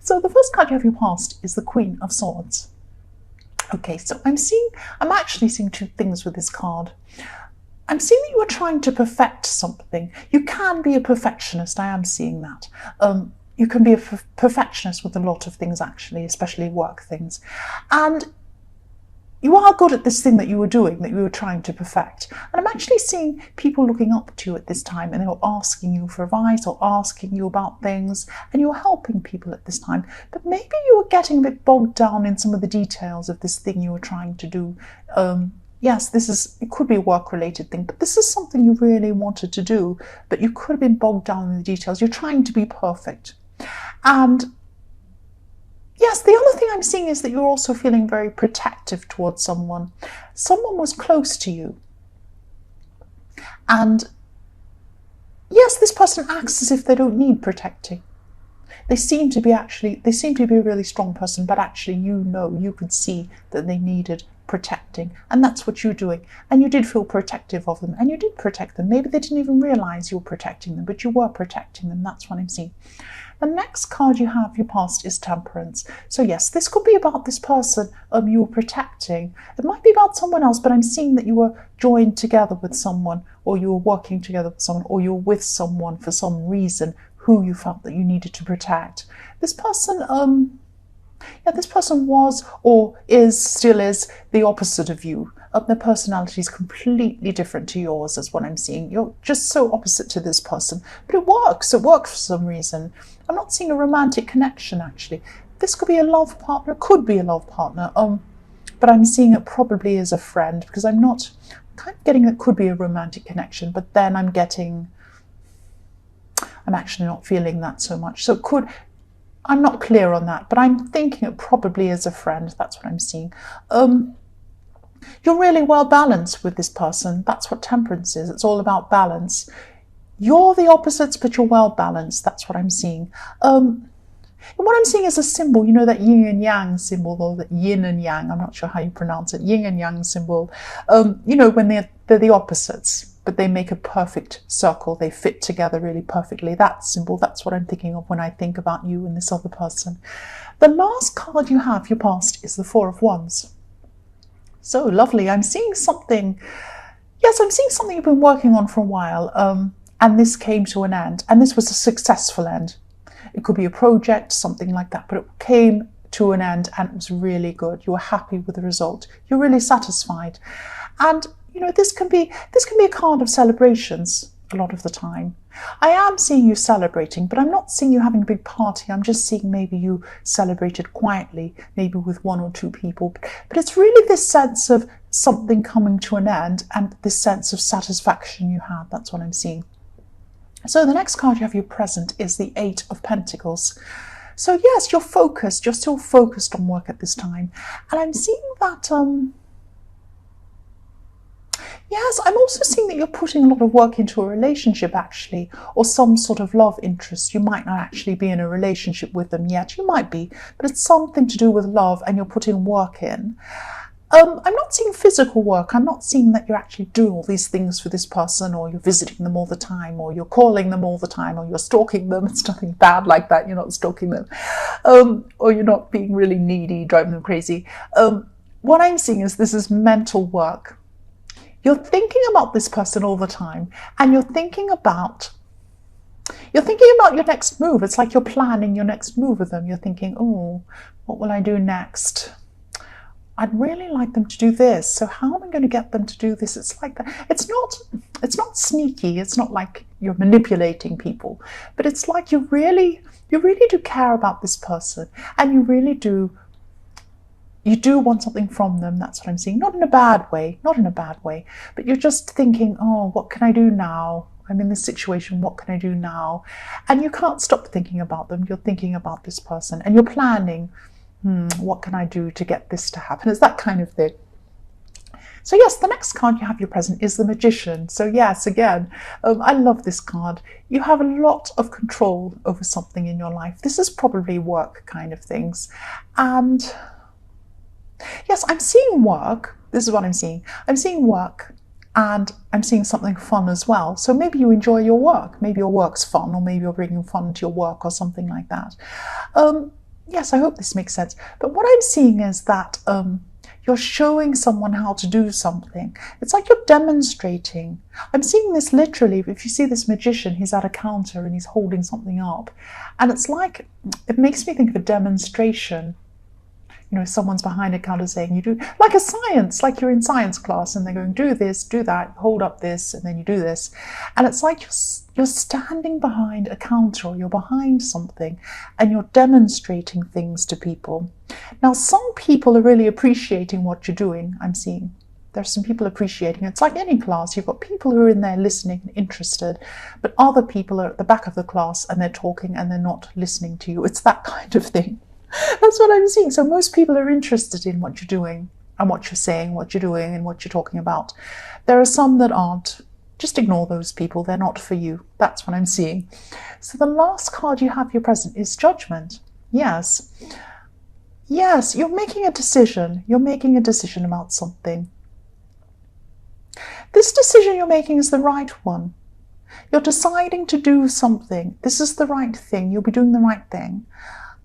So the first card you have your past is the Queen of Swords. Okay, so I'm actually seeing two things with this card. I'm seeing that you are trying to perfect something. You can be a perfectionist, I am seeing that. You can be a perfectionist with a lot of things, actually, especially work things. And you are good at this thing that you were doing, that you were trying to perfect. And I'm actually seeing people looking up to you at this time, and they're asking you for advice or asking you about things, and you're helping people at this time. But maybe you were getting a bit bogged down in some of the details of this thing you were trying to do. Yes, it could be a work-related thing, but this is something you really wanted to do, but you could have been bogged down in the details. You're trying to be perfect. And yes, the other thing I'm seeing is that you're also feeling very protective towards someone. Someone was close to you. And yes, this person acts as if they don't need protecting. They seem to be a really strong person, but actually you could see that they needed protecting, and that's what you're doing. And you did feel protective of them, and you did protect them. Maybe they didn't even realize you were protecting them, but you were protecting them. That's what I'm seeing. The next card you have, your past, is Temperance. So yes, this could be about this person you were protecting. It might be about someone else, but I'm seeing that you were joined together with someone, or you were working together with someone, or you were with someone for some reason who you felt that you needed to protect. This person, this person was, or still is, the opposite of you. Their personality is completely different to yours, is what I'm seeing. You're just so opposite to this person, but it works. It worked for some reason. I'm not seeing a romantic connection, actually. This could be a love partner, but I'm seeing it probably as a friend, because I'm kind of getting it could be a romantic connection, but then I'm actually not feeling that so much. So I'm not clear on that, but I'm thinking it probably is a friend. That's what I'm seeing. You're really well balanced with this person. That's what Temperance is. It's all about balance. You're the opposites, but you're well balanced. That's what I'm seeing. And what I'm seeing is a symbol, that yin and yang symbol, or that yin and yang, I'm not sure how you pronounce it, yin and yang symbol, when they're the opposites, but they make a perfect circle. They fit together really perfectly. That symbol, that's what I'm thinking of when I think about you and this other person. The last card you have, your past, is the Four of Wands. So lovely. I'm seeing something. Yes, I'm seeing something you've been working on for a while, and this came to an end, and this was a successful end. It could be a project, something like that, but it came to an end and it was really good. You were happy with the result. You're really satisfied. And this can be a card of celebrations a lot of the time. I am seeing you celebrating, but I'm not seeing you having a big party. I'm just seeing maybe you celebrated quietly, maybe with one or two people. But it's really this sense of something coming to an end and this sense of satisfaction you had. That's what I'm seeing. So the next card you have, your present, is the Eight of Pentacles. So yes, you're focused. You're still focused on work at this time. And I'm seeing that... Yes, I'm also seeing that you're putting a lot of work into a relationship, actually, or some sort of love interest. You might not actually be in a relationship with them yet. You might be, but it's something to do with love, and you're putting work in. I'm not seeing physical work. I'm not seeing that you're actually doing all these things for this person, or you're visiting them all the time, or you're calling them all the time, or you're stalking them. It's nothing bad like that. You're not stalking them. Or you're not being really needy, driving them crazy. What I'm seeing is this is mental work. You're thinking about this person all the time, and you're thinking about your next move. It's like you're planning your next move with them. You're thinking, oh, what will I do next? I'd really like them to do this. So how am I going to get them to do this? It's like that. It's not sneaky. It's not like you're manipulating people, but it's like you really do care about this person, and you really do. You do want something from them. That's what I'm seeing. Not in a bad way, but you're just thinking, oh, what can I do now? I'm in this situation. What can I do now? And you can't stop thinking about them. You're thinking about this person, and you're planning, what can I do to get this to happen? It's that kind of thing. So yes, the next card you have, your present, is the Magician. So yes, again, I love this card. You have a lot of control over something in your life. This is probably work kind of things. And yes, I'm seeing work. This is what I'm seeing. I'm seeing work, and I'm seeing something fun as well. So maybe you enjoy your work. Maybe your work's fun, or maybe you're bringing fun to your work or something like that. Yes, I hope this makes sense. But what I'm seeing is that you're showing someone how to do something. It's like you're demonstrating. I'm seeing this literally. If you see this magician, he's at a counter and he's holding something up. And it's like, it makes me think of a demonstration. You know, someone's behind a counter saying, you do, like a science, like you're in science class and they're going, do this, do that, hold up this, and then you do this. And it's like you're standing behind a counter, or you're behind something and you're demonstrating things to people. Now, some people are really appreciating what you're doing, I'm seeing. There's some people appreciating it. It's like any class. You've got people who are in there listening and interested, but other people are at the back of the class and they're talking and they're not listening to you. It's that kind of thing. That's what I'm seeing. So most people are interested in what you're doing and what you're saying, what you're doing and what you're talking about. There are some that aren't. Just ignore those people. They're not for you. That's what I'm seeing. So the last card you have here present is Judgment. Yes. Yes, you're making a decision. You're making a decision about something. This decision you're making is the right one. You're deciding to do something. This is the right thing. You'll be doing the right thing.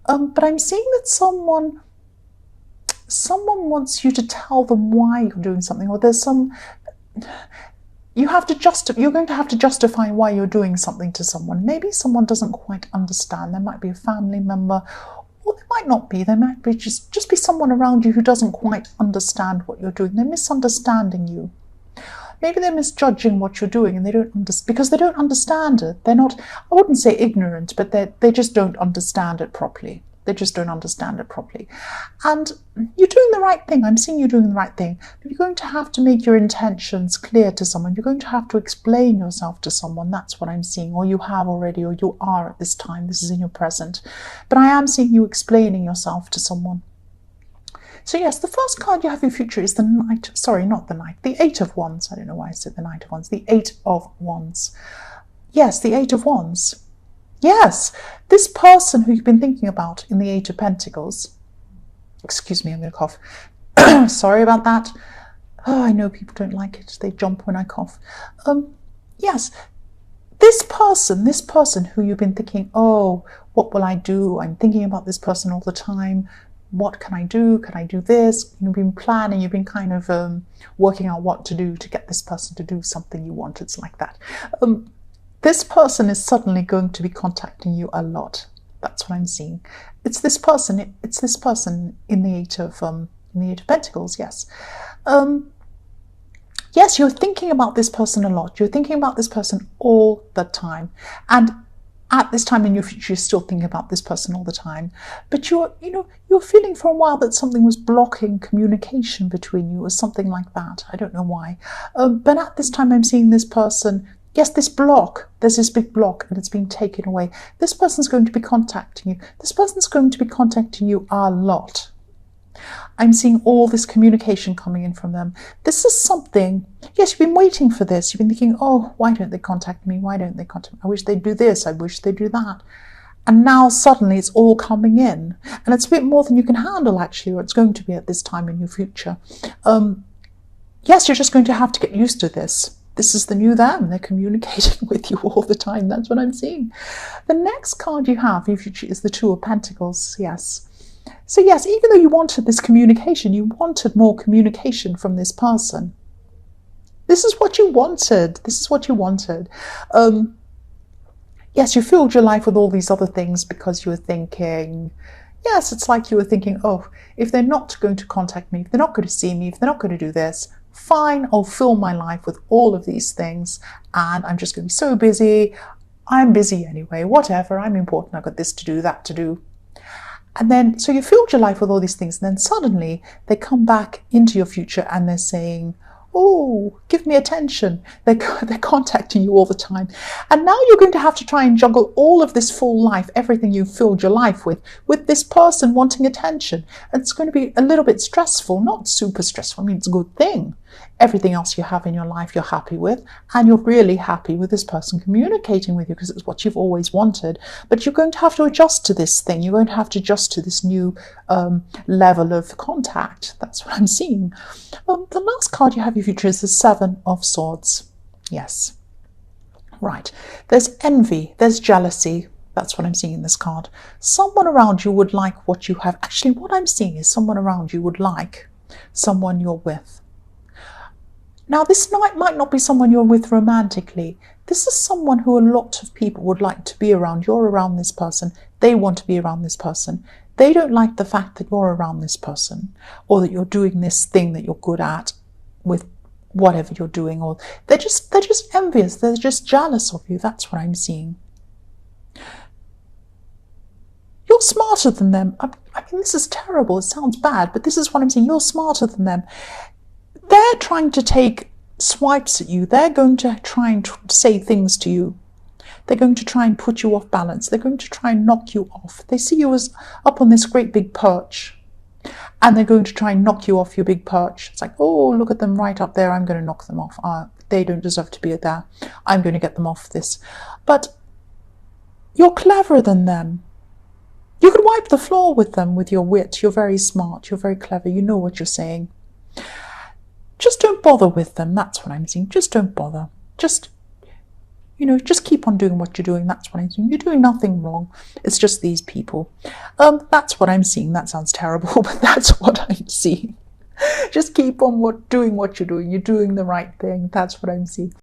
But I'm seeing that someone wants you to tell them why you're doing something, or there's some, you're going to have to justify why you're doing something to someone. Maybe someone doesn't quite understand. There might be a family member, or there might not be. There might be just be someone around you who doesn't quite understand what you're doing. They're misunderstanding you. Maybe they're misjudging what you're doing and they don't because they don't understand it. They're not, I wouldn't say ignorant, but they just don't understand it properly. They just don't understand it properly. And you're doing the right thing. I'm seeing you doing the right thing. But you're going to have to make your intentions clear to someone. You're going to have to explain yourself to someone. That's what I'm seeing. Or you have already, or you are at this time. This is in your present. But I am seeing you explaining yourself to someone. So yes, the first card you have in your future is the Knight, sorry, not the Knight, the Eight of Wands. I don't know why I said the Knight of Wands, the Eight of Wands. Yes, the Eight of Wands. Yes, this person who you've been thinking about in the Eight of Pentacles. Excuse me, I'm going to cough. Sorry about that. Oh, I know people don't like it. They jump when I cough. Yes, this person who you've been thinking, oh, what will I do? I'm thinking about this person all the time. What can I do? Can I do this? You've been planning, you've been kind of working out what to do to get this person to do something you want. It's like that. This person is suddenly going to be contacting you a lot. That's what I'm seeing. It's this person in the Eight of Pentacles, yes. Yes, you're thinking about this person a lot. You're thinking about this person all the time. And at this time in your future, you're still thinking about this person all the time. But you're feeling for a while that something was blocking communication between you or something like that. I don't know why. But at this time, I'm seeing this person, yes, this block, there's this big block and it's being taken away. This person's going to be contacting you. This person's going to be contacting you a lot. I'm seeing all this communication coming in from them. This is something, yes, you've been waiting for this. You've been thinking, oh, why don't they contact me? Why don't they contact me? I wish they'd do this. I wish they'd do that. And now suddenly it's all coming in. And it's a bit more than you can handle, actually, or it's going to be at this time in your future. Yes, you're just going to have to get used to this. This is the new them. They're communicating with you all the time. That's what I'm seeing. The next card you have in your future is the Two of Pentacles, yes. So yes, even though you wanted this communication, you wanted more communication from this person. This is what you wanted. This is what you wanted. Yes, you filled your life with all these other things because you were thinking, yes, it's like you were thinking, oh, if they're not going to contact me, if they're not going to see me, if they're not going to do this, fine, I'll fill my life with all of these things and I'm just going to be so busy. I'm busy anyway, whatever, I'm important, I've got this to do, that to do. And then, so you filled your life with all these things, and then suddenly they come back into your future and they're saying, oh, give me attention. They're contacting you all the time. And now you're going to have to try and juggle all of this full life, everything you've filled your life with this person wanting attention. And it's going to be a little bit stressful, not super stressful. I mean, it's a good thing. Everything else you have in your life you're happy with, and you're really happy with this person communicating with you because it's what you've always wanted. But you're going to have to adjust to this thing. You're going to have to adjust to this new level of contact. That's what I'm seeing. The last card you have in your future is the Seven of Swords. Yes. Right. There's envy. There's jealousy. That's what I'm seeing in this card. Someone around you would like what you have. Actually, what I'm seeing is someone around you would like someone you're with. Now, this might not be someone you're with romantically. This is someone who a lot of people would like to be around. You're around this person. They want to be around this person. They don't like the fact that you're around this person, or that you're doing this thing that you're good at with whatever you're doing, or they're just envious. They're just jealous of you. That's what I'm seeing. You're smarter than them. I mean, this is terrible. It sounds bad, but this is what I'm saying. You're smarter than them. They're trying to take swipes at you. They're going to try and say things to you. They're going to try and put you off balance. They're going to try and knock you off. They see you as up on this great big perch, and they're going to try and knock you off your big perch. It's like, oh, look at them right up there. I'm going to knock them off. They don't deserve to be there. I'm going to get them off this. But you're cleverer than them. You could wipe the floor with them with your wit. You're very smart. You're very clever. You know what you're saying. Just don't bother with them. That's what I'm seeing. Just don't bother. Just keep on doing what you're doing. That's what I'm seeing. You're doing nothing wrong. It's just these people. That's what I'm seeing. That sounds terrible, but that's what I'm seeing. Just keep on doing what you're doing. You're doing the right thing. That's what I'm seeing.